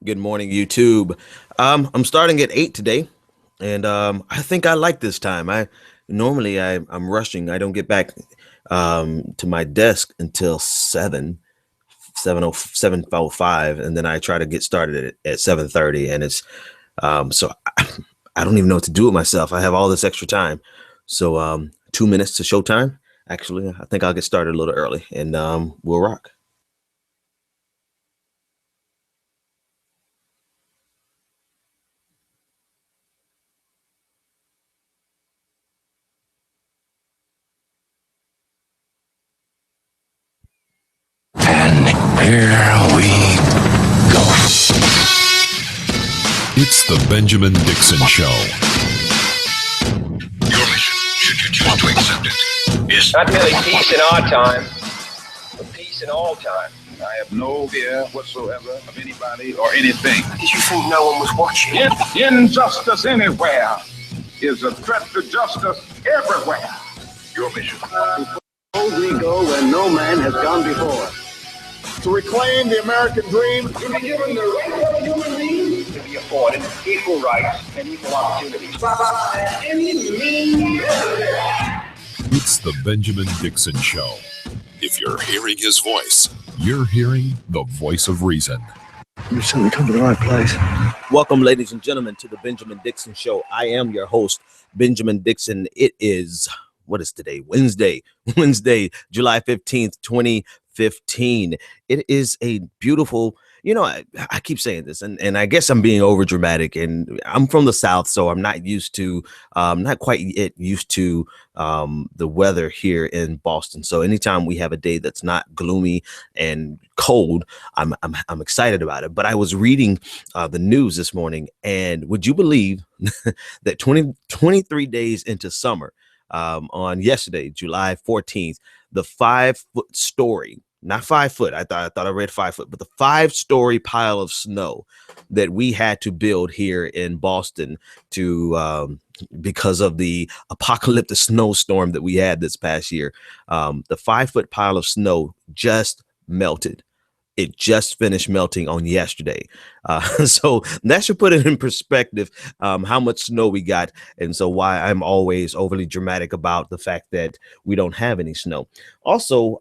Good morning, YouTube. I'm starting at 8 today, and I think I like this time. I'm rushing. I don't get back to my desk until 7:05, and then I try to get started at 7:30, and it's so I don't even know what to do with myself. I have all this extra time, so 2 minutes to showtime. Actually, I think I'll get started a little early, and we'll rock. And here we go. It's the Benjamin Dixon Show. Your mission, should you choose to accept it, is not merely peace in our time, but peace in all time. I have no fear whatsoever of anybody or anything. Did you think no one was watching? Injustice anywhere is a threat to justice everywhere. your mission. We go where no man has gone before. To reclaim the American dream, To be given the right of a human being to be afforded equal rights and equal opportunities. By any means necessary. It's the Benjamin Dixon Show. If you're hearing his voice, you're hearing the voice of reason. You've certainly come to the right place. Welcome, ladies and gentlemen, to the Benjamin Dixon Show. I am your host, Benjamin Dixon. It is, what is today? Wednesday, July 15th, 2015. It is a beautiful, I keep saying this, and I guess I'm being over dramatic, and I'm from the South, so I'm not used to, not quite yet used to the weather here in Boston. So anytime we have a day that's not gloomy and cold, I'm excited about it. But I was reading the news this morning, and would you believe that 23 days into summer, on yesterday, July 14th, the 5-foot story, not 5 foot. I thought I read 5 foot, but the 5-story pile of snow that we had to build here in Boston to because of the apocalyptic snowstorm that we had this past year. The 5-foot pile of snow just melted. It just finished melting on yesterday. So that should put it in perspective, how much snow we got. And so why I'm always overly dramatic about the fact that we don't have any snow. Also,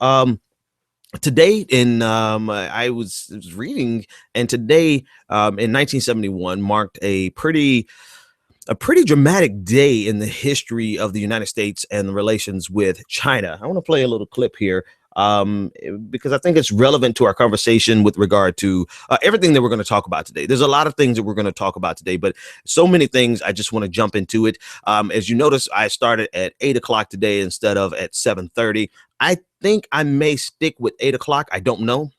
today I was reading, and today in 1971 marked a pretty dramatic day in the history of the United States and the relations with China. I want to play a little clip here because I think it's relevant to our conversation with regard to everything that we're going to talk about today. There's a lot of things that we're going to talk about today, but so many things, I just want to jump into it. As you notice, I started at 8 o'clock today instead of at 7:30. I think I may stick with 8 o'clock. I don't know.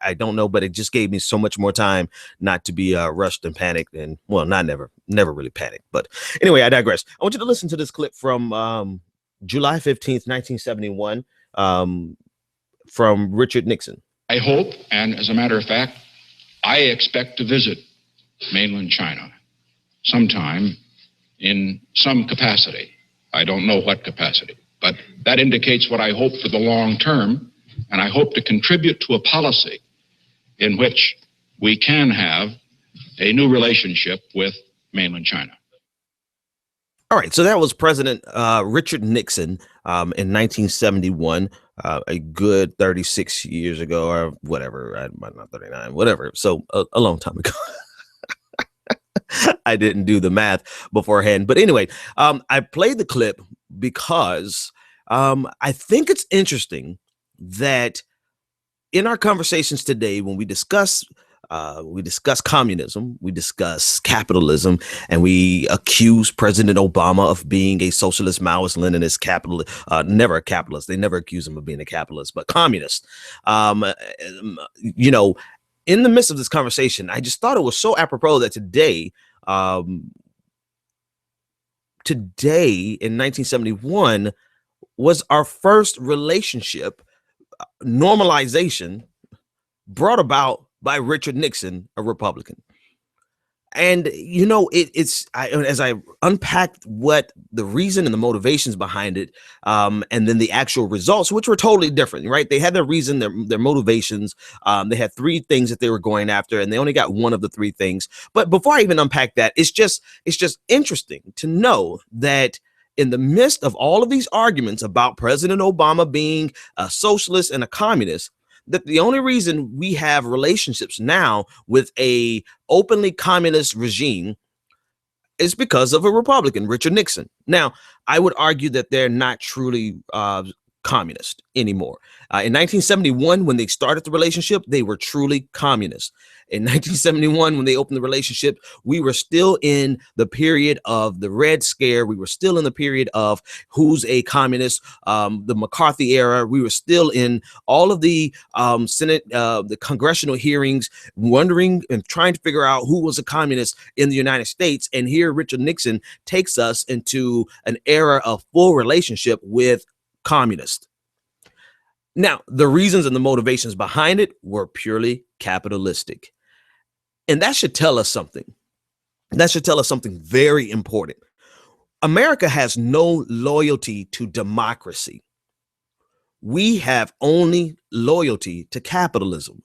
I don't know, but it just gave me so much more time not to be rushed and panicked, and well, never really panicked. But anyway, I digress. I want you to listen to this clip from July 15th, 1971, from Richard Nixon. I hope, and as a matter of fact, I expect to visit mainland China sometime in some capacity. I don't know what capacity, but that indicates what I hope for the long term. And I hope to contribute to a policy in which we can have a new relationship with mainland China. All right, so that was President Richard Nixon in 1971, a good 36 years ago, or whatever, not 39, whatever. So a long time ago. I didn't do the math beforehand. But anyway, I played the clip because I think it's interesting that in our conversations today, when we discuss communism, we discuss capitalism, and we accuse President Obama of being a socialist, Maoist, Leninist, capitalist, never a capitalist. They never accuse him of being a capitalist, but communist. In the midst of this conversation, I just thought it was so apropos that today in 1971 was our first relationship normalization brought about by Richard Nixon, a Republican. And as I unpacked what the reason and the motivations behind it, and then the actual results, which were totally different, right? They had their reason, their motivations. They had three things that they were going after, and they only got one of the three things. But before I even unpack that, it's just interesting to know that in the midst of all of these arguments about President Obama being a socialist and a communist, that the only reason we have relationships now with a openly communist regime is because of a Republican, Richard Nixon. Now, I would argue that they're not truly communist anymore. In 1971, when they started the relationship, they were truly communist. In 1971, when they opened the relationship, we were still in the period of the Red Scare. We were still in the period of who's a communist, the McCarthy era. We were still in all of the Senate, the congressional hearings, wondering and trying to figure out who was a communist in the United States. And here Richard Nixon takes us into an era of full relationship with communists. Now, the reasons and the motivations behind it were purely capitalistic. And that should tell us something. That should tell us something very important. America has no loyalty to democracy. We have only loyalty to capitalism.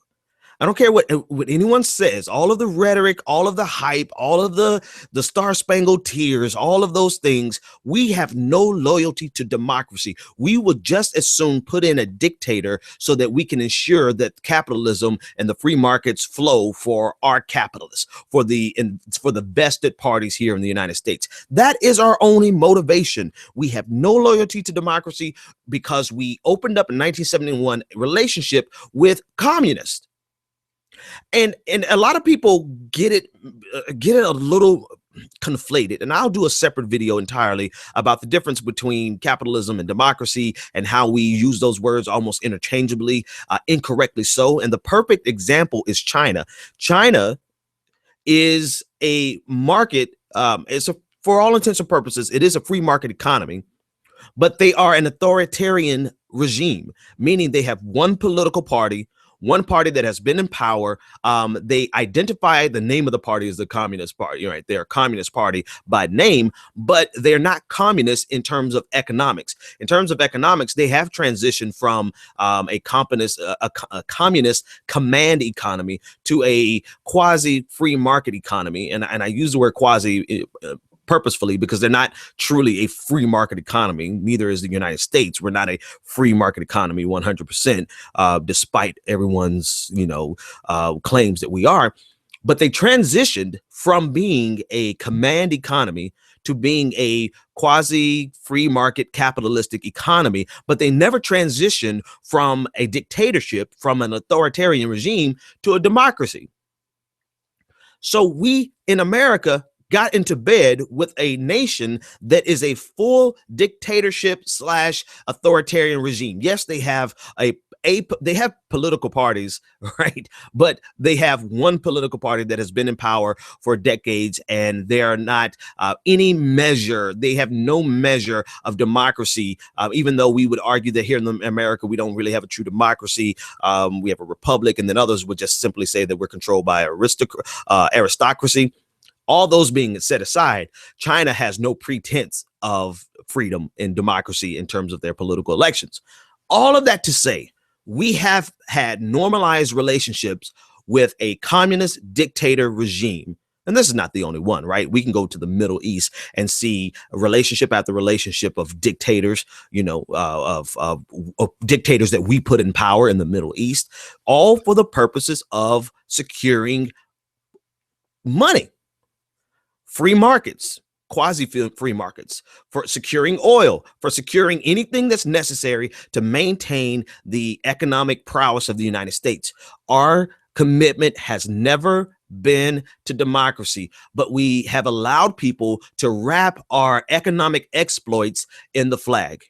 I don't care what anyone says, all of the rhetoric, all of the hype, all of the Star-Spangled Tears, all of those things. We have no loyalty to democracy. We would just as soon put in a dictator so that we can ensure that capitalism and the free markets flow for our capitalists, for the vested parties here in the United States. That is our only motivation. We have no loyalty to democracy because we opened up in 1971 a relationship with communists. And a lot of people get it a little conflated, and I'll do a separate video entirely about the difference between capitalism and democracy and how we use those words almost interchangeably, incorrectly so. And the perfect example is China. China is a market. For all intents and purposes, it is a free market economy, but they are an authoritarian regime, meaning they have one political party. One party that has been in power. They identify the name of the party as the Communist Party, right? They're a Communist Party by name, but they're not communist in terms of economics. In terms of economics, they have transitioned from a communist command economy to a quasi free market economy. And I use the word quasi purposefully because they're not truly a free market economy. Neither is the United States. We're not a free market economy 100%, despite everyone's claims that we are. But they transitioned from being a command economy to being a quasi free market capitalistic economy, but they never transitioned from a dictatorship, from an authoritarian regime to a democracy. So we in America got into bed with a nation that is a full dictatorship / authoritarian regime. Yes, they have they have political parties, right? But they have one political party that has been in power for decades, and they are not any measure. They have no measure of democracy, even though we would argue that here in America, we don't really have a true democracy. We have a republic, and then others would just simply say that we're controlled by aristocracy. All those being set aside, China has no pretense of freedom and democracy in terms of their political elections. All of that to say, we have had normalized relationships with a communist dictator regime. And this is not the only one, right? We can go to the Middle East and see relationship after relationship of dictators, of dictators that we put in power in the Middle East, all for the purposes of securing money. Free markets, quasi-free markets, for securing oil, for securing anything that's necessary to maintain the economic prowess of the United States. Our commitment has never been to democracy, but we have allowed people to wrap our economic exploits in the flag.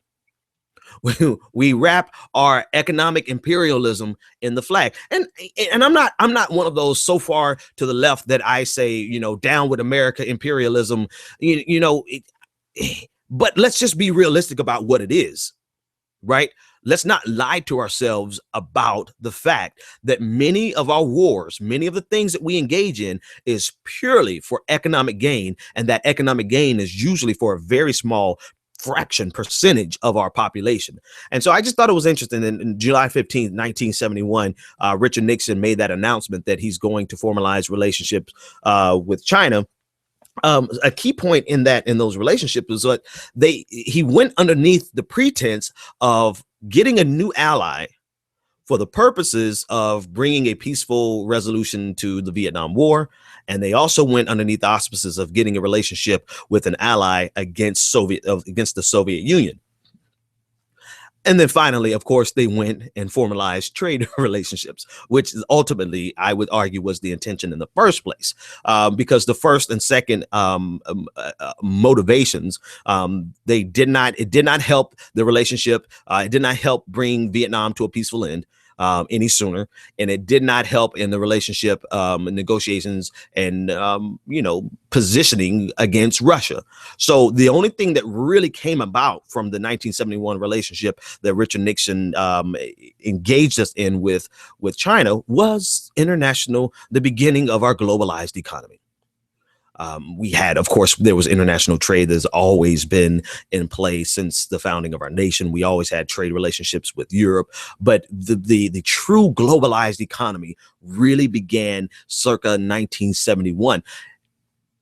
We wrap our economic imperialism in the flag. And I'm not one of those so far to the left that I say, down with America imperialism, but let's just be realistic about what it is, right? let's not lie to ourselves about the fact that many of our wars, many of the things that we engage in is purely for economic gain. And that economic gain is usually for a very small fraction percentage of our population. And so I just thought it was interesting. In July 15th, 1971, Richard Nixon made that announcement that he's going to formalize relationships with China. A key point in those relationships was that he went underneath the pretense of getting a new ally for the purposes of bringing a peaceful resolution to the Vietnam War. And they also went underneath the auspices of getting a relationship with an ally against the Soviet Union. And then finally, of course, they went and formalized trade relationships, which ultimately, I would argue, was the intention in the first place, because the first and second motivations, it did not help the relationship. It did not help bring Vietnam to a peaceful end any sooner, and it did not help in the relationship negotiations and positioning against Russia. So the only thing that really came about from the 1971 relationship that Richard Nixon engaged us in with China was the beginning of our globalized economy. We had, of course, there was international trade that's always been in place since the founding of our nation. We always had trade relationships with Europe, but the true globalized economy really began circa 1971.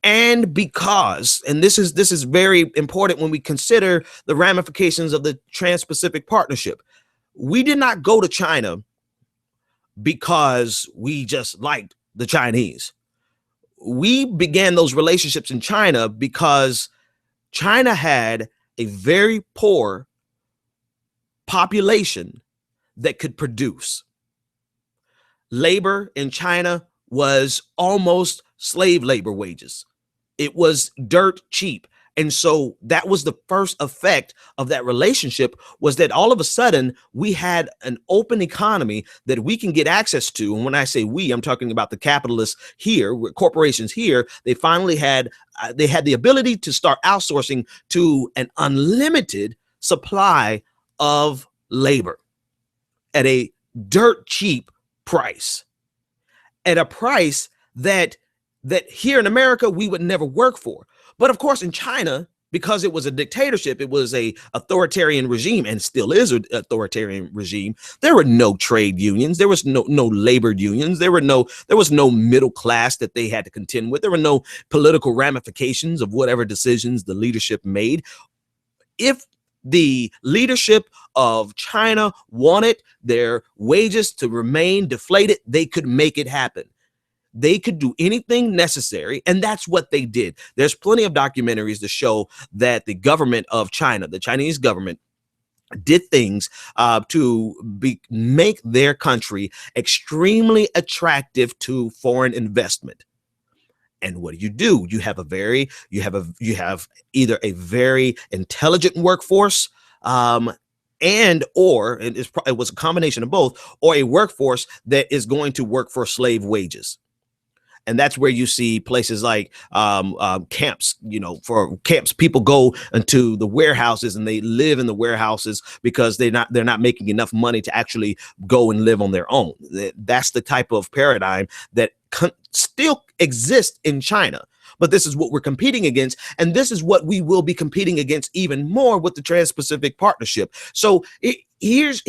And because, and this is very important when we consider the ramifications of the Trans-Pacific Partnership, we did not go to China because we just liked the Chinese. We began those relationships in China because China had a very poor population that could produce. Labor in China was almost slave labor wages. It was dirt cheap. And so that was the first effect of that relationship, was that all of a sudden we had an open economy that we can get access to. And when I say we, I'm talking about the capitalists here, corporations here. They finally had the ability to start outsourcing to an unlimited supply of labor at a dirt cheap price, at a price that here in America we would never work for. But of course, in China, because it was a dictatorship, it was a authoritarian regime, and still is an authoritarian regime. There were no trade unions. There was no labor unions. There was no middle class that they had to contend with. There were no political ramifications of whatever decisions the leadership made. If the leadership of China wanted their wages to remain deflated, they could make it happen. They could do anything necessary, and that's what they did. There's plenty of documentaries to show that the government of China, the Chinese government, did things to make their country extremely attractive to foreign investment. And what do? You have either a very intelligent workforce, it was a combination of both, or a workforce that is going to work for slave wages. And that's where you see places like camps. For camps, people go into the warehouses and they live in the warehouses because they're not making enough money to actually go and live on their own. That's the type of paradigm that still exists in China. But this is what we're competing against, and this is what we will be competing against even more with the Trans-Pacific Partnership. So here's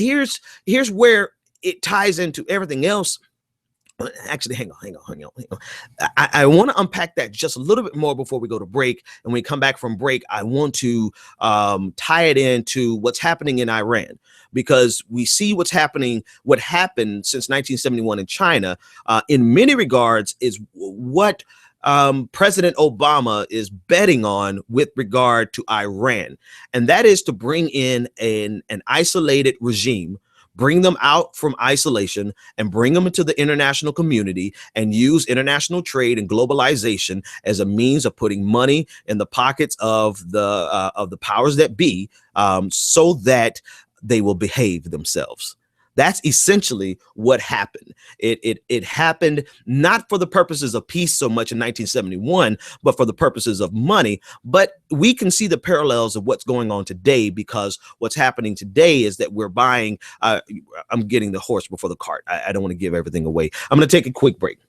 where it ties into everything else. Actually, hang on. I want to unpack that just a little bit more before we go to break. And when we come back from break, I want to tie it into what's happening in Iran, because we see what happened since 1971 in China, in many regards, is what President Obama is betting on with regard to Iran. And that is to bring in an isolated regime, bring them out from isolation and bring them into the international community, and use international trade and globalization as a means of putting money in the pockets of the powers that be, so that they will behave themselves. That's essentially what happened. It happened not for the purposes of peace so much in 1971, but for the purposes of money. But we can see the parallels of what's going on today, because what's happening today is that we're buying. I'm getting the horse before the cart. I don't want to give everything away. I'm going to take a quick break.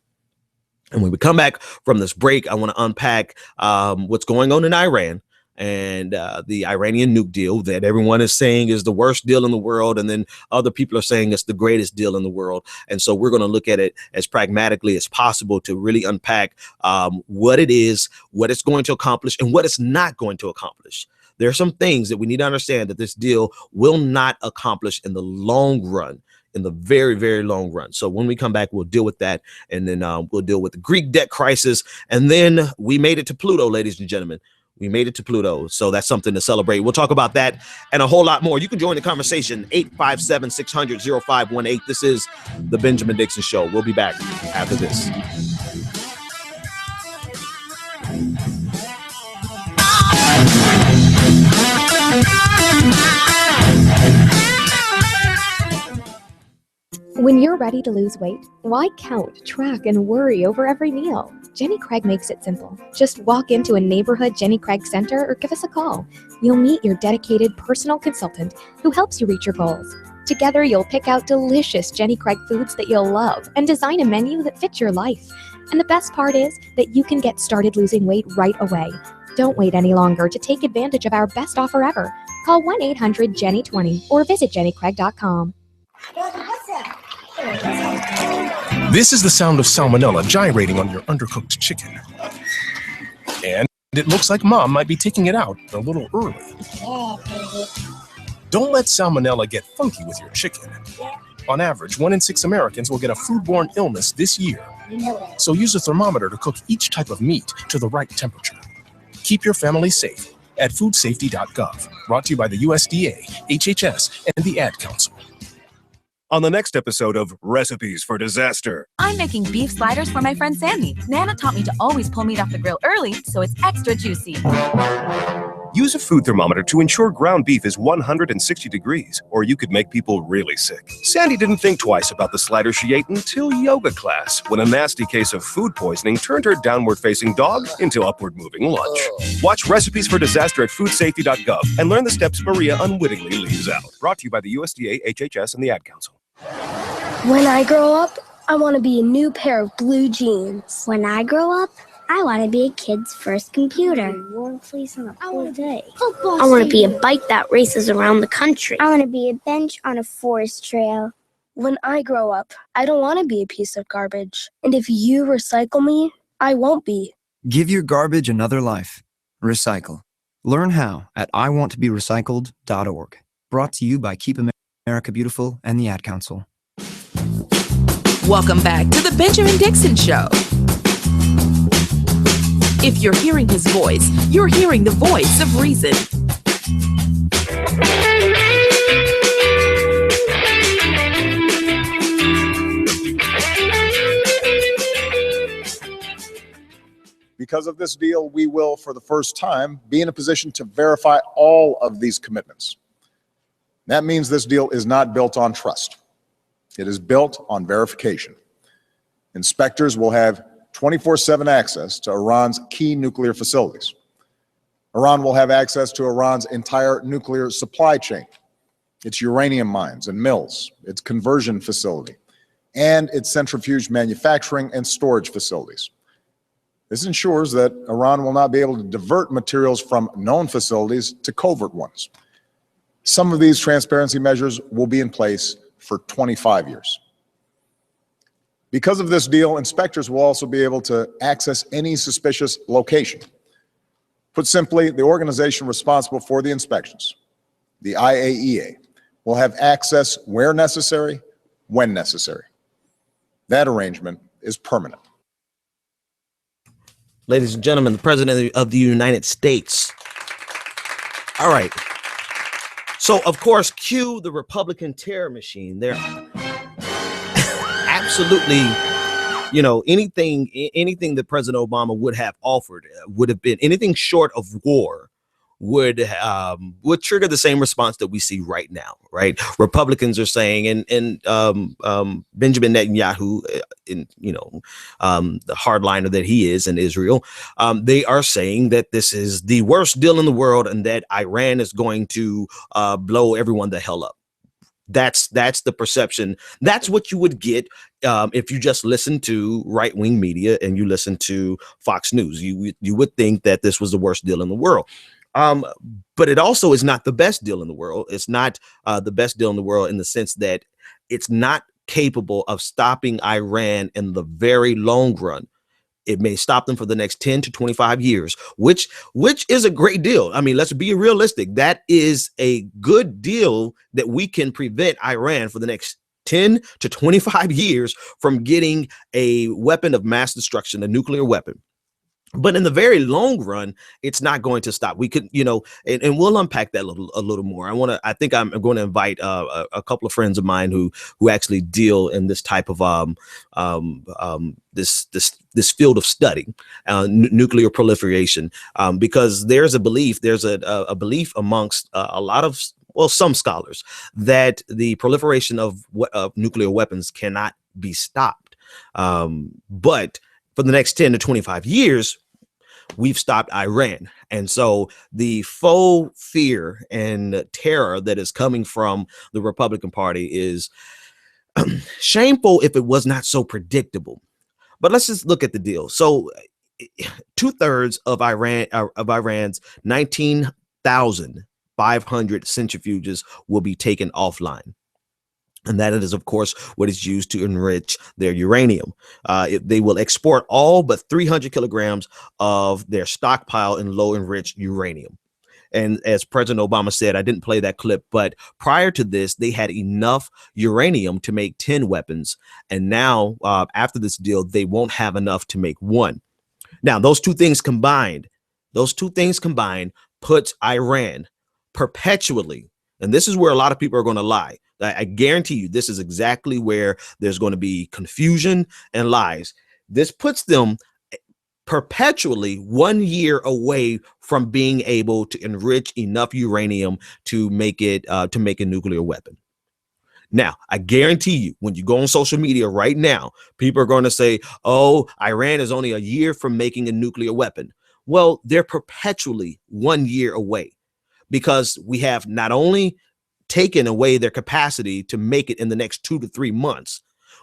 And when we come back from this break, I want to unpack what's going on in Iran and the Iranian nuke deal that everyone is saying is the worst deal in the world. And then other people are saying it's the greatest deal in the world. And so we're going to look at it as pragmatically as possible to really unpack what it is, what it's going to accomplish, and what it's not going to accomplish. There are some things that we need to understand that this deal will not accomplish in the long run. In the very, very long run. So when we come back, we'll deal with that. And then we'll deal with the Greek debt crisis. And then we made it to Pluto, ladies and gentlemen. We made it to Pluto. So that's something to celebrate. We'll talk about that and a whole lot more. You can join the conversation, 857-600-0518. This is the Benjamin Dixon Show. We'll be back after this. When you're ready to lose weight, why count, track, and worry over every meal? Jenny Craig makes it simple. Just walk into a neighborhood Jenny Craig center or give us a call. You'll meet your dedicated personal consultant who helps you reach your goals. Together, you'll pick out delicious Jenny Craig foods that you'll love and design a menu that fits your life. And the best part is that you can get started losing weight right away. Don't wait any longer to take advantage of our best offer ever. Call 1-800-JENNY20 or visit jennycraig.com. This is the sound of salmonella gyrating on your undercooked chicken. And it looks like Mom might be taking it out a little early. Don't let salmonella get funky with your chicken. On average, 1 in 6 Americans will get a foodborne illness this year. So use a thermometer to cook each type of meat to the right temperature. Keep your family safe at foodsafety.gov. Brought to you by the USDA, HHS, and the Ad Council. On the next episode of Recipes for Disaster. I'm making beef sliders for my friend Sandy. Nana taught me to always pull meat off the grill early so it's extra juicy. Use a food thermometer to ensure ground beef is 160 degrees, or you could make people really sick. Sandy didn't think twice about the slider she ate until yoga class, when a nasty case of food poisoning turned her downward-facing dog into upward-moving lunch. Watch Recipes for Disaster at foodsafety.gov and learn the steps Maria unwittingly leaves out. Brought to you by the USDA, HHS, and the Ad Council. When I grow up, I want to be a new pair of blue jeans. When I grow up, I want to be a kid's first computer. Warm fleece on a cold day. I want to be a bike that races around the country. I want to be a bench on a forest trail. When I grow up, I don't want to be a piece of garbage. And if you recycle me, I won't be. Give your garbage another life. Recycle. Learn how at iwanttoberecycled.org. Brought to you by Keep America Beautiful and the Ad Council. Welcome back to the Benjamin Dixon Show. If you're hearing his voice, you're hearing the voice of reason. Because of this deal, we will, for the first time, be in a position to verify all of these commitments. That means this deal is not built on trust. It is built on verification. Inspectors will have 24/7 access to Iran's key nuclear facilities. Iran will have access to Iran's entire nuclear supply chain, its uranium mines and mills, its conversion facility, and its centrifuge manufacturing and storage facilities. This ensures that Iran will not be able to divert materials from known facilities to covert ones. Some of these transparency measures will be in place for 25 years. Because of this deal, inspectors will also be able to access any suspicious location. Put simply, the organization responsible for the inspections, the IAEA, will have access where necessary, when necessary. That arrangement is permanent. Ladies and gentlemen, the President of the United States. All right. So, of course, cue the Republican terror machine. They're absolutely, anything that President Obama would have offered would have been anything short of war would trigger the same response that we see right now, right? Republicans are saying, and Benjamin Netanyahu, the hardliner that he is in Israel, they are saying that this is the worst deal in the world and that Iran is going to blow everyone the hell up. That's the perception. That's what you would get if you just listen to right-wing media and you listen to Fox News. You would think that this was the worst deal in the world. But it also is not the best deal in the world. It's not the best deal in the world in the sense that it's not capable of stopping Iran in the very long run. It may stop them for the next 10 to 25 years, which is a great deal. I mean, let's be realistic. That is a good deal that we can prevent Iran for the next 10 to 25 years from getting a weapon of mass destruction, a nuclear weapon. But in the very long run, it's not going to stop. We could, and we'll unpack that a little more. I think I'm going to invite a couple of friends of mine who actually deal in this type of this field of study, nuclear proliferation, because there's a belief amongst a lot of, some scholars, that the proliferation of nuclear weapons cannot be stopped. But for the next 10 to 25 years, we've stopped Iran. And so the faux fear and terror that is coming from the Republican Party is shameful if it was not so predictable. But let's just look at the deal. So 2/3 of Iran's 19,500 centrifuges will be taken offline. And that is, of course, what is used to enrich their uranium. They will export all but 300 kilograms of their stockpile in low enriched uranium. And as President Obama said, I didn't play that clip, but prior to this, they had enough uranium to make 10 weapons. And now, after this deal, they won't have enough to make one. Now, those two things combined puts Iran perpetually, and this is where a lot of people are going to lie. I guarantee you this is exactly where there's going to be confusion and lies. This puts them perpetually 1 year away from being able to enrich enough uranium to make it to make a nuclear weapon. Now, I guarantee you, when you go on social media right now, people are going to say, oh, Iran is only a year from making a nuclear weapon. Well, they're perpetually 1 year away, because we have not only taken away their capacity to make it in the next 2 to 3 months,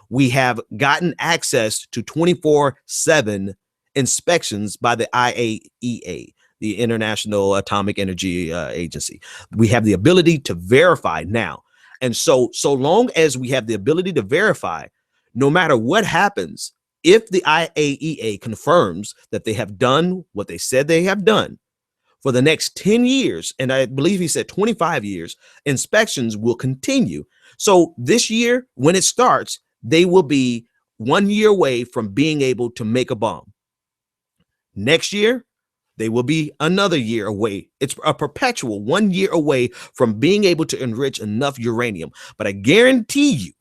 we have gotten access to 24/7 inspections by the IAEA, the International Atomic Energy Agency. We have the ability to verify now. And so long as we have the ability to verify, no matter what happens, if the IAEA confirms that they have done what they said they have done, for the next 10 years, and I believe he said 25 years, inspections will continue. So this year, when it starts, they will be 1 year away from being able to make a bomb. Next year, they will be another year away. It's a perpetual 1 year away from being able to enrich enough uranium. But I guarantee you,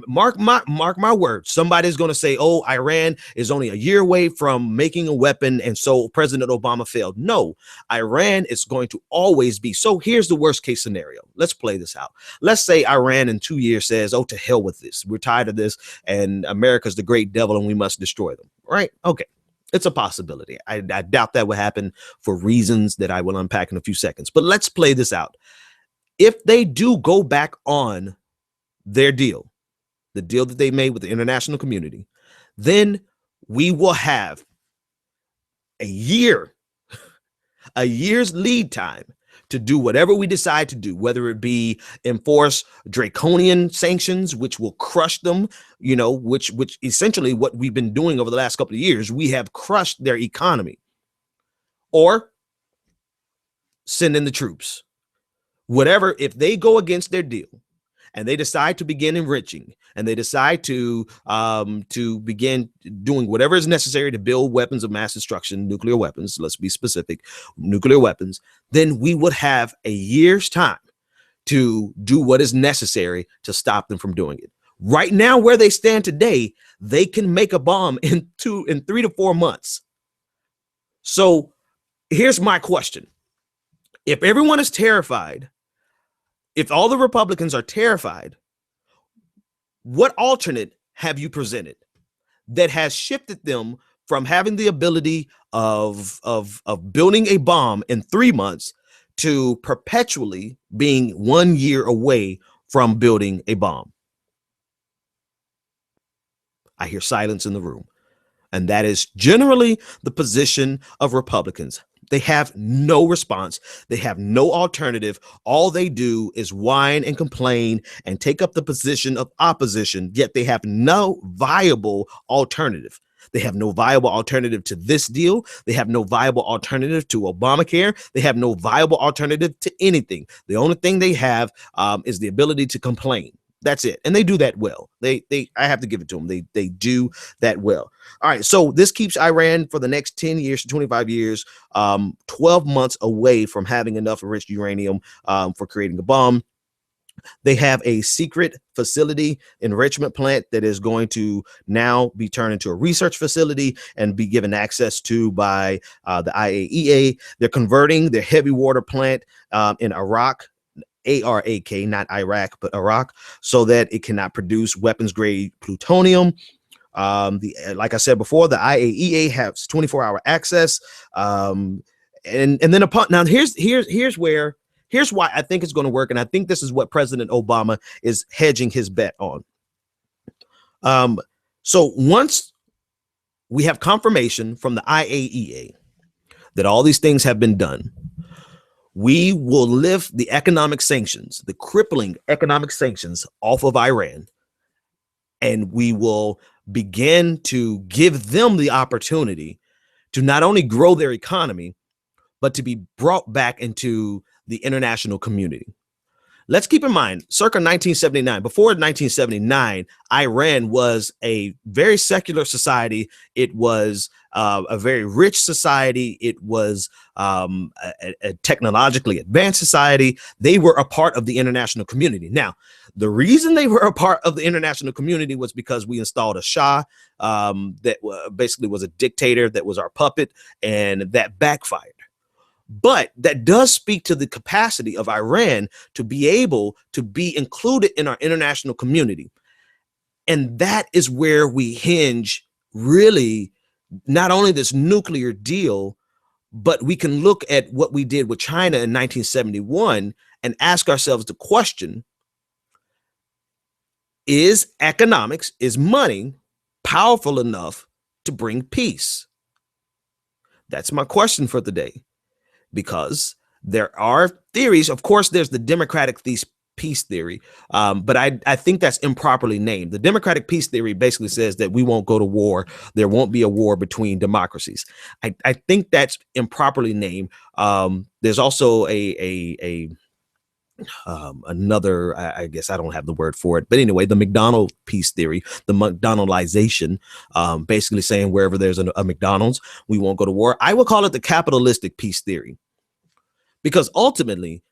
mark my words, somebody's going to say, oh, Iran is only a year away from making a weapon, and so President Obama failed. No, Iran is going to always be. So here's the worst case scenario. Let's play this out. Let's say Iran in 2 years says, oh, to hell with this. We're tired of this, and America's the great devil, and we must destroy them. Right? Okay. It's a possibility. I doubt that will happen for reasons that I will unpack in a few seconds. But let's play this out. If they do go back on their deal, the deal that they made with the international community, then we will have a year's lead time to do whatever we decide to do, whether it be enforce draconian sanctions, which will crush them, which essentially what we've been doing over the last couple of years, we have crushed their economy, or send in the troops. Whatever, if they go against their deal, and they decide to begin enriching, and they decide to begin doing whatever is necessary to build weapons of mass destruction, nuclear weapons, let's be specific, nuclear weapons, then we would have a year's time to do what is necessary to stop them from doing it. Right now, where they stand today, they can make a bomb in 3 to 4 months. So here's my question. If everyone is terrified, if all the Republicans are terrified, what alternate have you presented that has shifted them from having the ability of building a bomb in 3 months to perpetually being 1 year away from building a bomb? I hear silence in the room. And that is generally the position of Republicans. They have no response. They have no alternative. All they do is whine and complain and take up the position of opposition, yet they have no viable alternative. They have no viable alternative to this deal. They have no viable alternative to Obamacare. They have no viable alternative to anything. The only thing they have is the ability to complain. That's it. And they do that well. I have to give it to them. They do that well. All right. So this keeps Iran for the next 10 years to 25 years, 12 months away from having enough enriched uranium for creating a bomb. They have a secret facility enrichment plant that is going to now be turned into a research facility and be given access to by the IAEA. They're converting their heavy water plant in Iraq, ARAK, not Iraq, but Iraq, so that it cannot produce weapons grade plutonium. Like I said before, the IAEA has 24-hour access. And then upon now, here's why I think it's going to work, and I think this is what President Obama is hedging his bet on. So once we have confirmation from the IAEA that all these things have been done, we will lift the economic sanctions, the crippling economic sanctions off of Iran, and we will begin to give them the opportunity to not only grow their economy, but to be brought back into the international community. Let's keep in mind, circa 1979, before 1979, Iran was a very secular society. It was a very rich society. It was a technologically advanced society. They were a part of the international community. Now, the reason they were a part of the international community was because we installed a Shah that basically was a dictator that was our puppet, and that backfired. But that does speak to the capacity of Iran to be able to be included in our international community. And that is where we hinge really not only this nuclear deal, but we can look at what we did with China in 1971 and ask ourselves the question, is economics, is money powerful enough to bring peace? That's my question for the day. Because there are theories, of course, there's the democratic peace theory, but I think that's improperly named. The democratic peace theory basically says that we won't go to war. There won't be a war between democracies. I think that's improperly named. There's also another, I guess I don't have the word for it, but anyway, the McDonald peace theory, the McDonaldization, basically saying wherever there's a McDonald's, we won't go to war. I would call it the capitalistic peace theory, because ultimately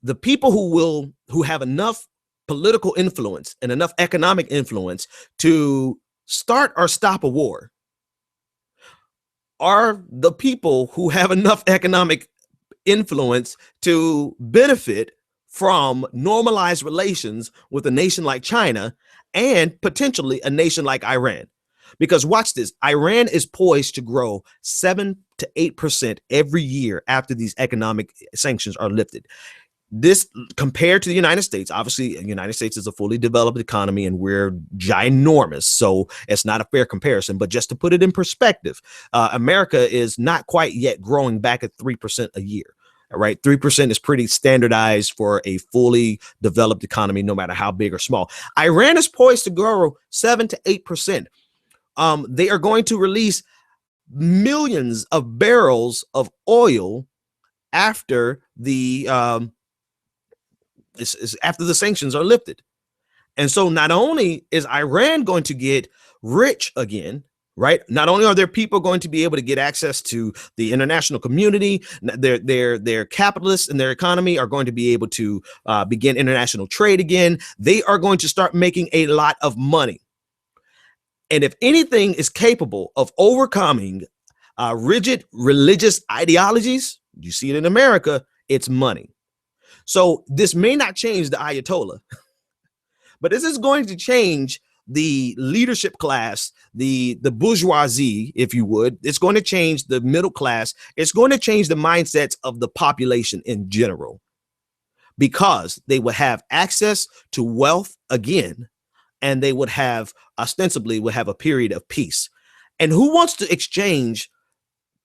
the people who have enough political influence and enough economic influence to start or stop a war are the people who have enough economic influence to benefit from normalized relations with a nation like China and potentially a nation like Iran. Because watch this, Iran is poised to grow 7 to 8% every year after these economic sanctions are lifted. This, compared to the United States, obviously the United States is a fully developed economy and we're ginormous, so it's not a fair comparison. But just to put it in perspective, America is not quite yet growing back at 3% a year. All right, 3% is pretty standardized for a fully developed economy, no matter how big or small. Iran is poised to grow 7 to 8%. They are going to release millions of barrels of oil after the after the sanctions are lifted. And so not only is Iran going to get rich again, right? Not only are there people going to be able to get access to the international community, their capitalists and their economy are going to be able to begin international trade again. They are going to start making a lot of money. And if anything is capable of overcoming rigid religious ideologies, you see it in America, It's money. So this may not change the Ayatollah, but this is going to change the leadership class, the bourgeoisie, if you would. It's going to change the middle class. It's going to change the mindsets of the population in general, because they would have access to wealth again, and they would have ostensibly would have a period of peace. And who wants to exchange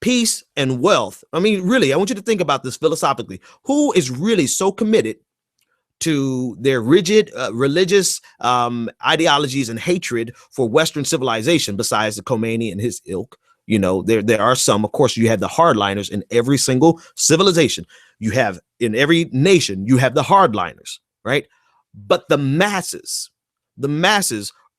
peace and wealth? I mean, really, I want you to think about this philosophically. Who is really so committed to their rigid religious ideologies and hatred for Western civilization, besides the Khomeini and his ilk? You know, there are some. Of course, you have the hardliners in every single civilization. You have in every nation, you have the hardliners, right? But the masses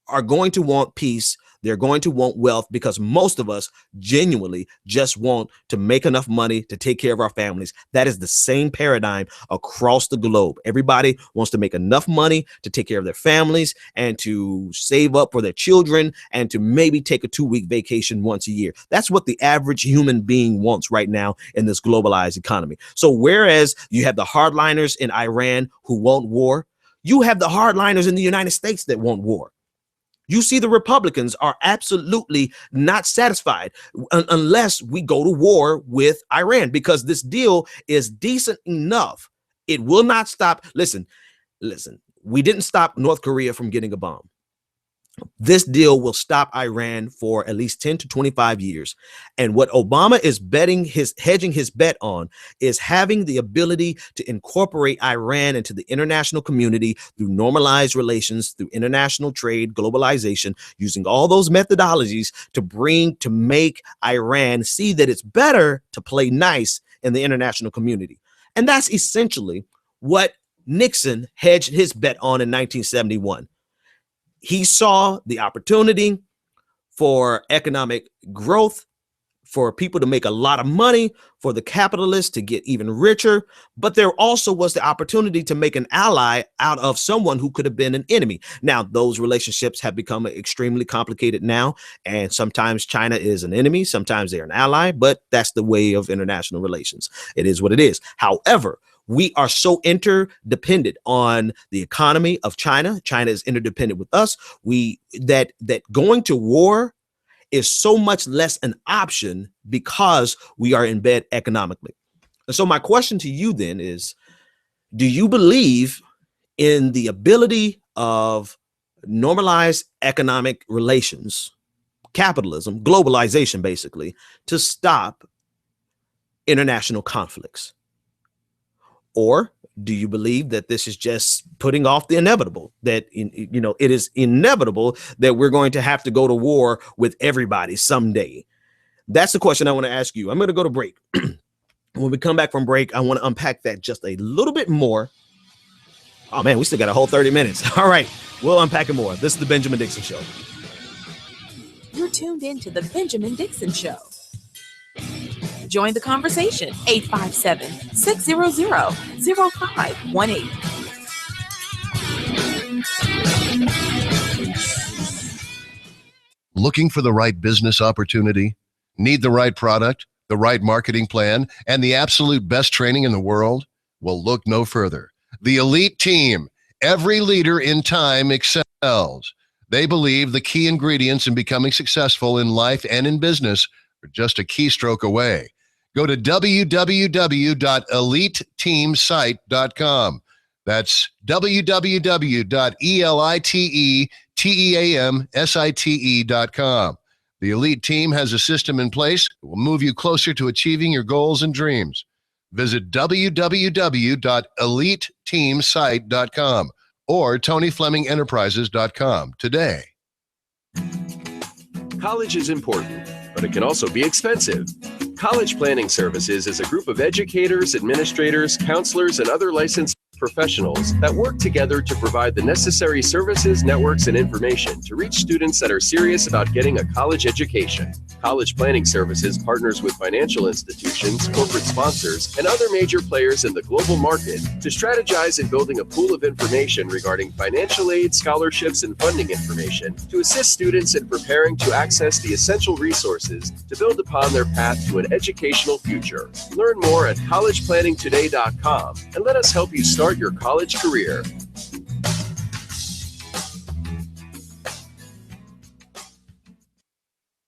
are going to want peace. They're going to want wealth, because most of us genuinely just want to make enough money to take care of our families. That is the same paradigm across the globe. Everybody wants to make enough money to take care of their families and to save up for their children and to maybe take a 2-week vacation once a year. That's what the average human being wants right now in this globalized economy. So whereas you have the hardliners in Iran who want war, you have the hardliners in the United States that want war. You see, the Republicans are absolutely not satisfied unless we go to war with Iran, because this deal is decent enough. It will not stop. Listen, we didn't stop North Korea from getting a bomb. This deal will stop Iran for at least 10 to 25 years. And what Obama is hedging his bet on is having the ability to incorporate Iran into the international community through normalized relations, through international trade, globalization, using all those methodologies to make Iran see that it's better to play nice in the international community. And that's essentially what Nixon hedged his bet on in 1971. He saw the opportunity for economic growth, for people to make a lot of money, for the capitalists to get even richer. But there also was the opportunity to make an ally out of someone who could have been an enemy. Now, those relationships have become extremely complicated now. And sometimes China is an enemy, sometimes they're an ally, but that's the way of international relations. It is what it is. However, we are so interdependent on the economy of China. China is interdependent with us. That going to war is so much less an option because we are in bed economically. And so my question to you then is, do you believe in the ability of normalized economic relations, capitalism, globalization, basically, to stop international conflicts? Or do you believe that this is just putting off the inevitable, that, it is inevitable that we're going to have to go to war with everybody someday? That's the question I want to ask you. I'm going to go to break. When we come back from break, I want to unpack that just a little bit more. Oh, man, we still got a whole 30 minutes. All right, we'll unpack it more. This is the Benjamin Dixon Show. You're tuned in to the Benjamin Dixon Show. Join the conversation, 857-600-0518. Looking for the right business opportunity? Need the right product, the right marketing plan, and the absolute best training in the world? Well, look no further. The Elite Team. Every leader in time excels. They believe the key ingredients in becoming successful in life and in business are just a keystroke away. Go to www.eliteteamsite.com. That's www.eliteteamsite.com. The Elite Team has a system in place that will move you closer to achieving your goals and dreams. Visit www.eliteteamsite.com or TonyFlemingEnterprises.com today. College is important, but it can also be expensive. College Planning Services is a group of educators, administrators, counselors, and other licensed professionals that work together to provide the necessary services, networks, and information to reach students that are serious about getting a college education. College Planning Services partners with financial institutions, corporate sponsors, and other major players in the global market to strategize in building a pool of information regarding financial aid, scholarships, and funding information to assist students in preparing to access the essential resources to build upon their path to an educational future. Learn more at collegeplanningtoday.com and let us help you start your college career.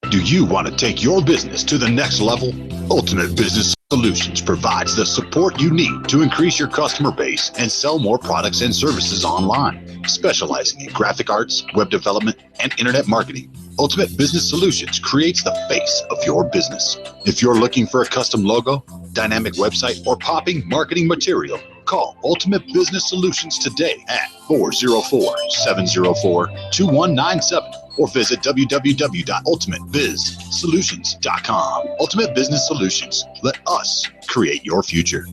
Do you want to take your business to the next level? Ultimate Business Solutions provides the support you need to increase your customer base and sell more products and services online. Specializing in graphic arts, web development, and internet marketing, Ultimate Business Solutions creates the face of your business. If you're looking for a custom logo, dynamic website, or popping marketing material, call Ultimate Business Solutions today at 404-704-2197 or visit www.ultimatebizsolutions.com. Ultimate Business Solutions. Let us create your future.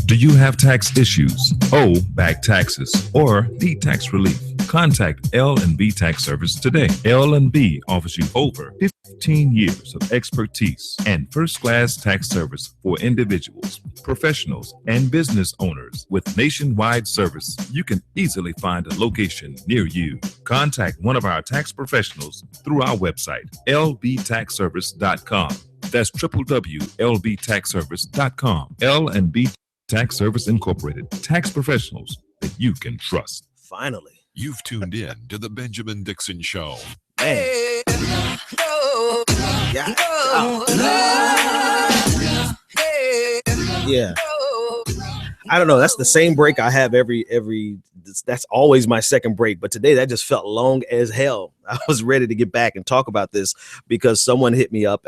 Do you have tax issues, owe back taxes, or need tax relief? Contact L&B Tax Service today. L&B offers you over 15 years of expertise and first-class tax service for individuals, professionals, and business owners. With nationwide service, you can easily find a location near you. Contact one of our tax professionals through our website, lbtaxservice.com. That's www.lbtaxservice.com. L&B Tax Service Incorporated. Tax professionals that you can trust. Finally. You've tuned in to the Benjamin Dixon Show. Man. Yeah. I don't know. That's the same break I have every. That's always my second break. But today that just felt long as hell. I was ready to get back and talk about this because someone hit me up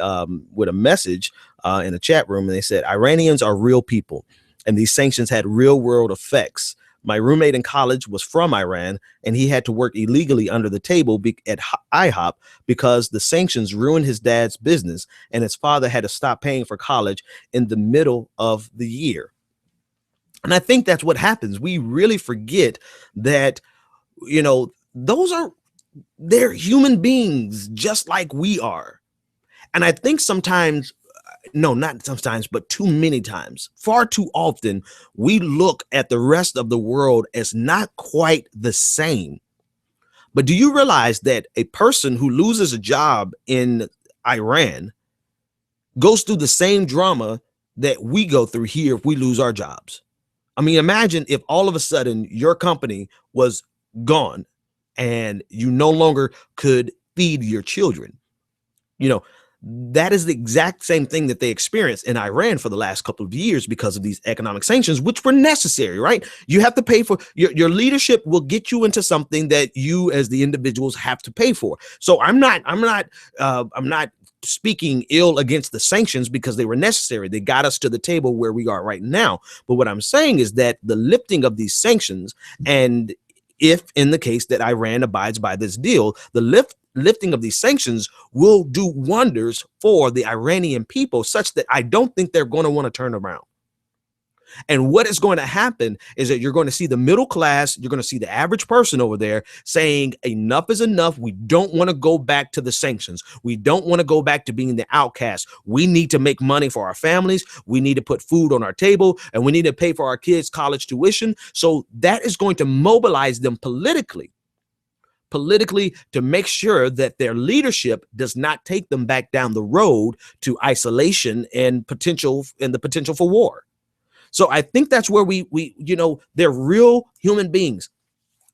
with a message in a chat room, and they said Iranians are real people, and these sanctions had real world effects. My roommate in college was from Iran, and he had to work illegally under the table at IHOP because the sanctions ruined his dad's business, and his father had to stop paying for college in the middle of the year. And I think that's what happens. We really forget that, they're human beings just like we are. And I think sometimes, no, not sometimes, but too many times, far too often, we look at the rest of the world as not quite the same. But do you realize that a person who loses a job in Iran goes through the same drama that we go through here if we lose our jobs? I mean, imagine if all of a sudden your company was gone and you no longer could feed your children. That is the exact same thing that they experienced in Iran for the last couple of years because of these economic sanctions, which were necessary, right? You have to pay for your leadership will get you into something that you as the individuals have to pay for. So I'm not speaking ill against the sanctions because they were necessary. They got us to the table where we are right now. But what I'm saying is that the lifting of these sanctions, and if in the case that Iran abides by this deal, the lifting of these sanctions will do wonders for the Iranian people such that I don't think they're going to want to turn around. And what is going to happen is that you're going to see the middle class, you're going to see the average person over there saying enough is enough. We don't want to go back to the sanctions. We don't want to go back to being the outcast. We need to make money for our families. We need to put food on our table, and we need to pay for our kids' college tuition. So that is going to mobilize them politically to make sure that their leadership does not take them back down the road to isolation and the potential for war. So I think that's where we they're real human beings.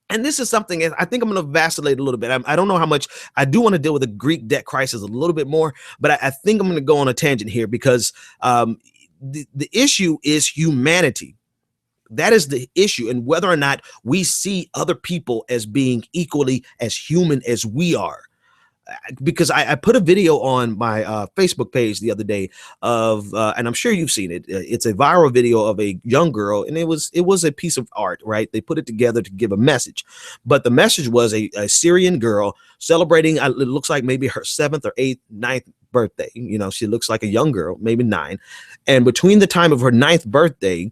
And this is something I think I'm going to vacillate a little bit. I don't know how much I do want to deal with the Greek debt crisis a little bit more, but I think I'm going to go on a tangent here because the issue is humanity. That is the issue, and whether or not we see other people as being equally as human as we are. Because I put a video on my Facebook page the other day of, and I'm sure you've seen it. It's a viral video of a young girl, and it was a piece of art, right? They put it together to give a message, but the message was a Syrian girl celebrating. It looks like maybe her 7th or 8th, 9th birthday. She looks like a young girl, maybe 9, and between the time of her 9th birthday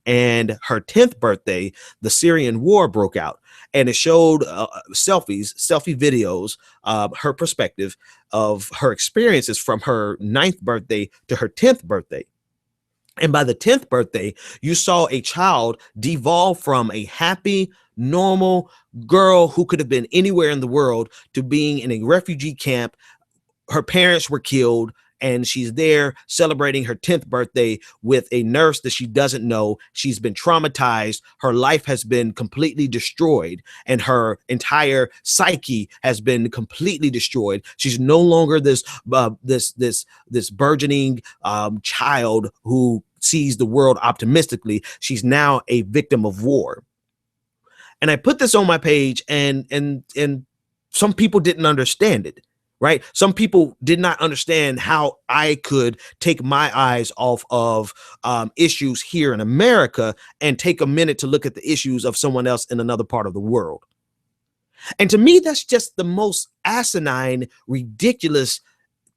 and her 10th birthday, the Syrian war broke out. And it showed selfie videos, her perspective of her experiences from her 9th birthday to her 10th birthday. And by the 10th birthday, you saw a child devolve from a happy, normal girl who could have been anywhere in the world to being in a refugee camp. Her parents were killed, and she's there celebrating her 10th birthday with a nurse that she doesn't know. She's been traumatized. Her life has been completely destroyed, and her entire psyche has been completely destroyed. She's no longer this burgeoning child who sees the world optimistically. She's now a victim of war. And I put this on my page, and some people didn't understand it. Right? Some people did not understand how I could take my eyes off of issues here in America and take a minute to look at the issues of someone else in another part of the world. And to me, that's just the most asinine, ridiculous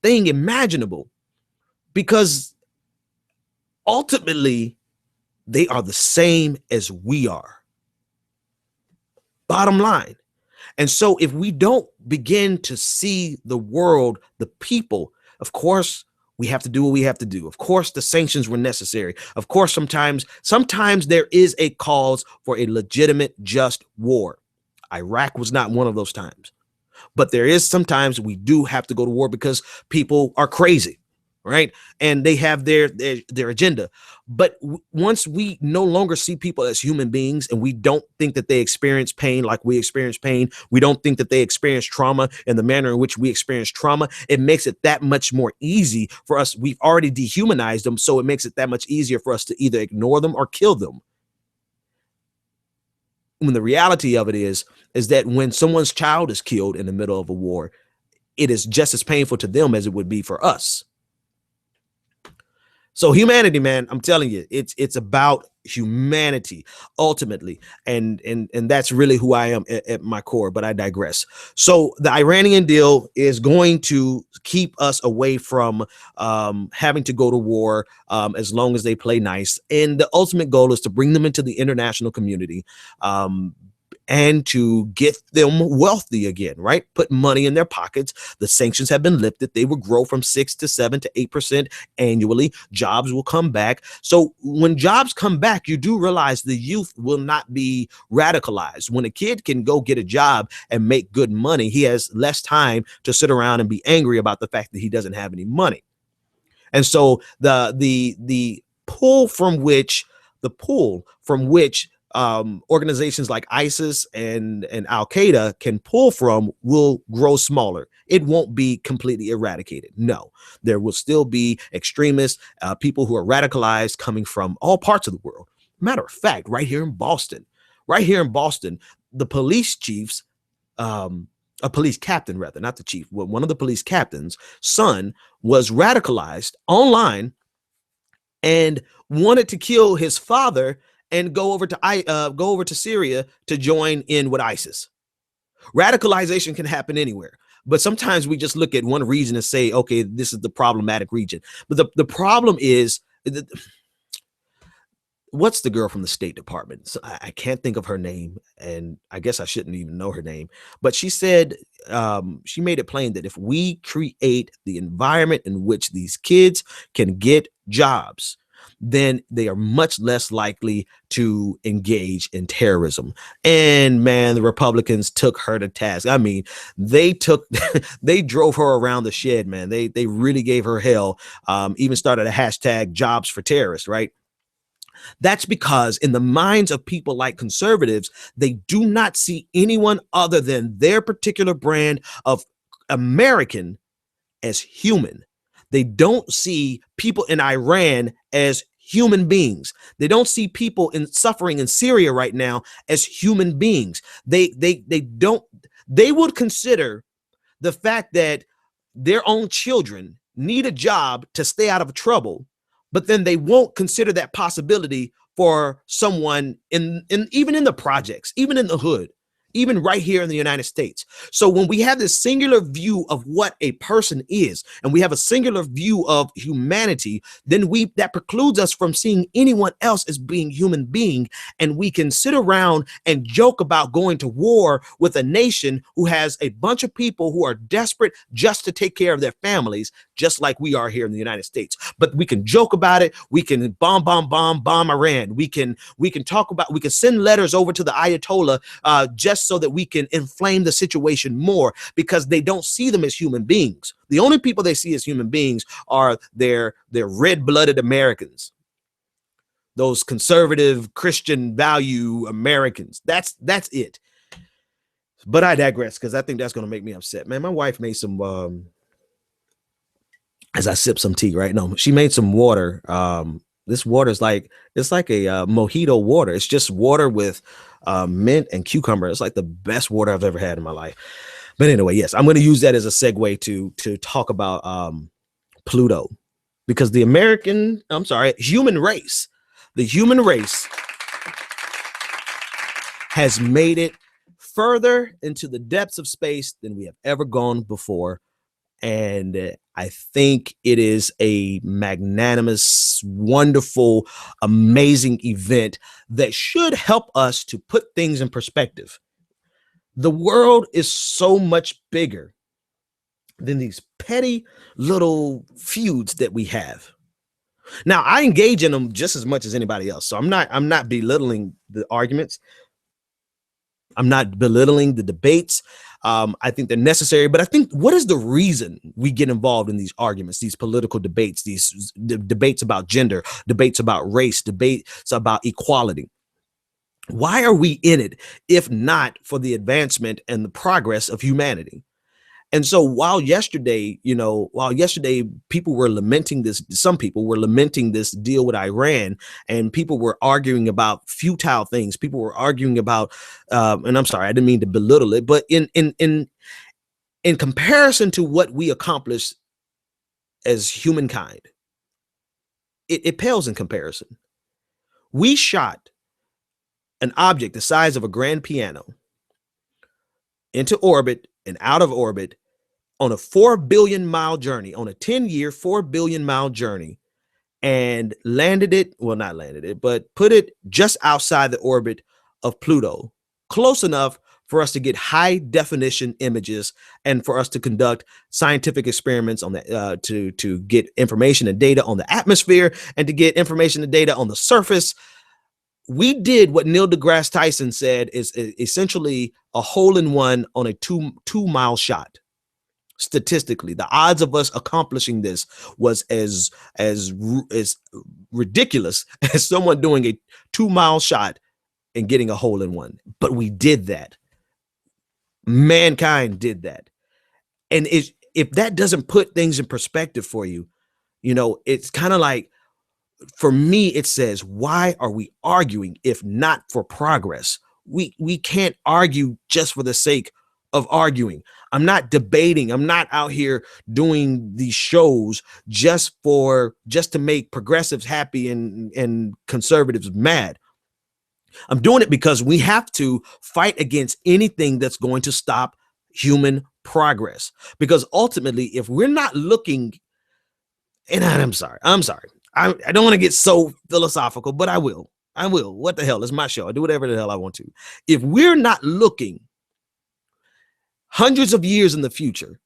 thing imaginable, because ultimately they are the same as we are. Bottom line. And so if we don't begin to see the world, the people, of course, we have to do what we have to do. Of course, the sanctions were necessary. Of course, sometimes there is a cause for a legitimate, just war. Iraq was not one of those times. But there is sometimes we do have to go to war because people are crazy, right? And they have their agenda. But once we no longer see people as human beings, and we don't think that they experience pain like we experience pain, we don't think that they experience trauma in the manner in which we experience trauma, it makes it that much more easy for us. We've already dehumanized them, so it makes it that much easier for us to either ignore them or kill them. When the reality of it is that when someone's child is killed in the middle of a war, it is just as painful to them as it would be for us. So humanity, man, I'm telling you, it's about humanity ultimately. And that's really who I am at my core, but I digress. So the Iranian deal is going to keep us away from having to go to war as long as they play nice. And the ultimate goal is to bring them into the international community, and to get them wealthy again, right? Put money in their pockets. The sanctions have been lifted. They will grow from 6 to 7 to 8% annually. Jobs will come back. So when jobs come back, you do realize the youth will not be radicalized. When a kid can go get a job and make good money, he has less time to sit around and be angry about the fact that he doesn't have any money. And so the pull from which organizations like ISIS and Al-Qaeda can pull from will grow smaller. It won't be completely eradicated. No, there will still be extremists, people who are radicalized coming from all parts of the world. Matter of fact, right here in Boston, the police chiefs, a police captain rather, not the chief, one of the police captains' son was radicalized online and wanted to kill his father and go over to Syria to join in with ISIS. Radicalization can happen anywhere, but sometimes we just look at one region and say, okay, this is the problematic region. But the problem is, what's the girl from the State Department? So I can't think of her name, and I guess I shouldn't even know her name, but she said, she made it plain that if we create the environment in which these kids can get jobs, then they are much less likely to engage in terrorism. And man, the Republicans took her to task. I mean, they drove her around the shed, man. They really gave her hell, even started a hashtag jobs for terrorists, right? That's because in the minds of people like conservatives, they do not see anyone other than their particular brand of American as human. They don't see people in Iran as human beings. They don't see people suffering in Syria right now as human beings. They would consider the fact that their own children need a job to stay out of trouble, but then they won't consider that possibility for someone even in the projects, even in the hood. even right here in the United States. So when we have this singular view of what a person is, and we have a singular view of humanity, then that precludes us from seeing anyone else as being human being. And we can sit around and joke about going to war with a nation who has a bunch of people who are desperate just to take care of their families, just like we are here in the United States. But we can joke about it. We can bomb Iran. We can talk about, we can send letters over to the Ayatollah just so that we can inflame the situation more, because they don't see them as human beings. The only people they see as human beings are their red-blooded Americans, those conservative Christian value Americans. That's it. But I digress, because I think that's going to make me upset. Man, my wife made some, as I sip some tea right now, she made some water. This water is like, it's like a mojito water. It's just water with mint and cucumber. It's like the best water I've ever had in my life. But anyway, yes, I'm going to use that as a segue to talk about PLUTO, because the human race has made it further into the depths of space than we have ever gone before. And I think it is a magnanimous, wonderful, amazing event that should help us to put things in perspective. The world is so much bigger than these petty little feuds that we have. Now, I engage in them just as much as anybody else. So I'm not belittling the arguments. I'm not belittling the debates. I think they're necessary, but I think, what is the reason we get involved in these arguments, these political debates, these debates about gender, debates about race, debates about equality? Why are we in it if not for the advancement and the progress of humanity? And so while yesterday people were lamenting this, some people were lamenting this deal with Iran, and people were arguing about futile things. People were arguing about, and I'm sorry, I didn't mean to belittle it, but in comparison to what we accomplished as humankind, it pales in comparison. We shot an object the size of a grand piano into orbit and out of orbit on a 4 billion mile journey, on a 10-year, 4 billion mile journey, and landed it, well, not landed it, but put it just outside the orbit of Pluto, close enough for us to get high definition images and for us to conduct scientific experiments on the to get information and data on the atmosphere and to get information and data on the surface. We did what Neil deGrasse Tyson said is essentially a hole-in-one on a two mile shot. Statistically, the odds of us accomplishing this was as ridiculous as someone doing a 2 mile shot and getting a hole-in-one. But we did that. Mankind did that. And if that doesn't put things in perspective for you, it's kind of like, for me, it says, why are we arguing if not for progress? We can't argue just for the sake of arguing. I'm not debating. I'm not out here doing these shows just to make progressives happy and conservatives mad. I'm doing it because we have to fight against anything that's going to stop human progress. Because ultimately, if we're not looking, and I'm sorry. I don't want to get so philosophical, but I will. What the hell? It's my show. I do whatever the hell I want to. If we're not looking hundreds of years in the future,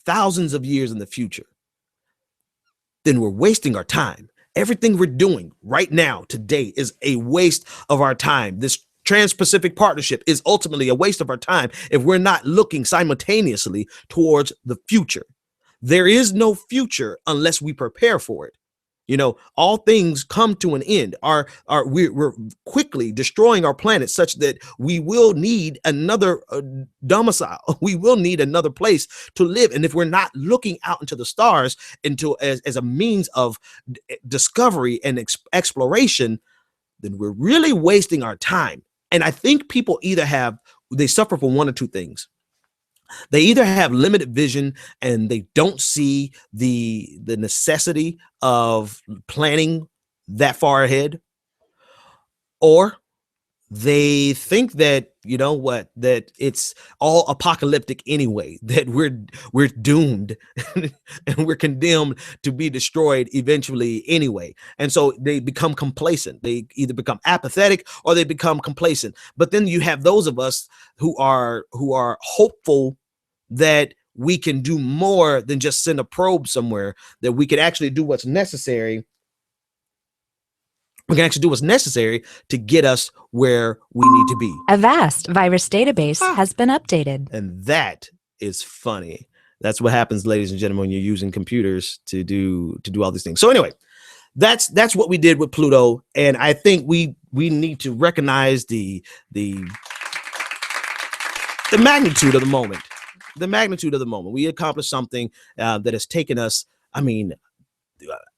thousands of years in the future, then we're wasting our time. Everything we're doing right now, today, is a waste of our time. This Trans-Pacific Partnership is ultimately a waste of our time if we're not looking simultaneously towards the future. There is no future unless we prepare for it. All things come to an end. We're quickly destroying our planet such that we will need another domicile. We will need another place to live. And if we're not looking out into the stars as a means of discovery and exploration, then we're really wasting our time. And I think people they suffer from one or two things. They either have limited vision and they don't see the necessity of planning that far ahead, or they think that, you know what, that it's all apocalyptic anyway, that we're doomed and we're condemned to be destroyed eventually anyway. And so they become complacent. They either become apathetic or they become complacent. But then you have those of us who are hopeful that we can do more than just send a probe somewhere, that we can actually do what's necessary. We can actually do what's necessary to get us where we need to be. A vast virus database has been updated. And that is funny. That's what happens, ladies and gentlemen, when you're using computers to do all these things. So anyway, that's what we did with PLUTO. And I think we need to recognize the magnitude of the moment. The magnitude of the moment. We accomplished something that has taken us, I mean,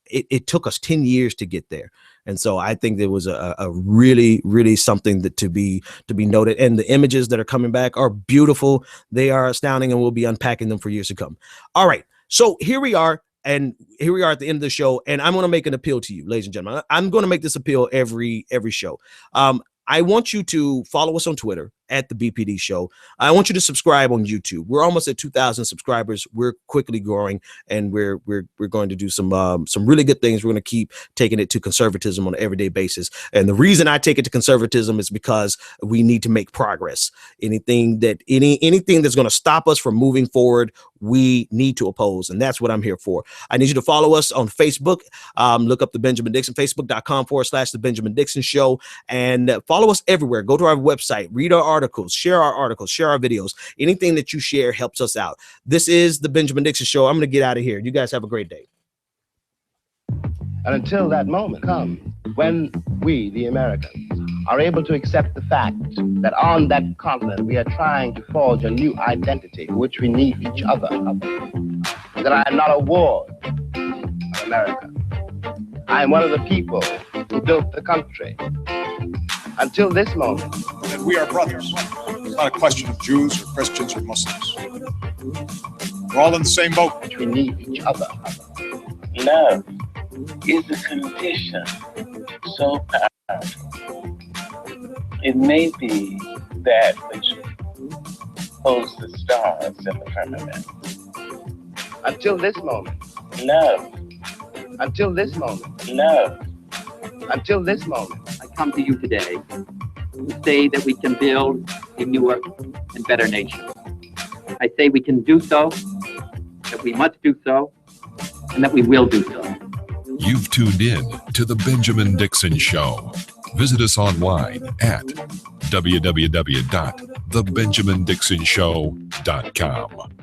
it took us 10 years to get there. And so I think there was a really, really something that to be noted. And the images that are coming back are beautiful. They are astounding, and we'll be unpacking them for years to come. All right. So here we are. And here we are at the end of the show. And I'm going to make an appeal to you, ladies and gentlemen. I'm going to make this appeal every show. I want you to follow us on Twitter at the BPD Show. I want you to subscribe on YouTube. We're almost at 2,000 subscribers. We're quickly growing, and we're going to do some really good things. We're going to keep taking it to conservatism on an everyday basis. And the reason I take it to conservatism is because we need to make progress. Anything that's going to stop us from moving forward, we need to oppose. And that's what I'm here for. I need you to follow us on Facebook. Look up the Benjamin Dixon, facebook.com/the Benjamin Dixon Show, and follow us everywhere. Go to our website, read our articles, share our videos. Anything that you share helps us out. This is the Benjamin Dixon Show. I'm going to get out of here. You guys have a great day. And until that moment comes, when we, the Americans, are able to accept the fact that on that continent we are trying to forge a new identity for which we need each other, that I am not a ward of America. I am one of the people who built the country. Until this moment. And we are brothers. It's not a question of Jews or Christians or Muslims. We're all in the same boat. We need each other. Love is a condition so powerful. It may be that which holds the stars in the firmament. Until this moment. Love. Until this moment. Love. Until this moment. I come to you today to say that we can build a newer and better nation. I say we can do so, that we must do so, and that we will do so. You've tuned in to The Benjamin Dixon Show. Visit us online at www.thebenjamindixonshow.com.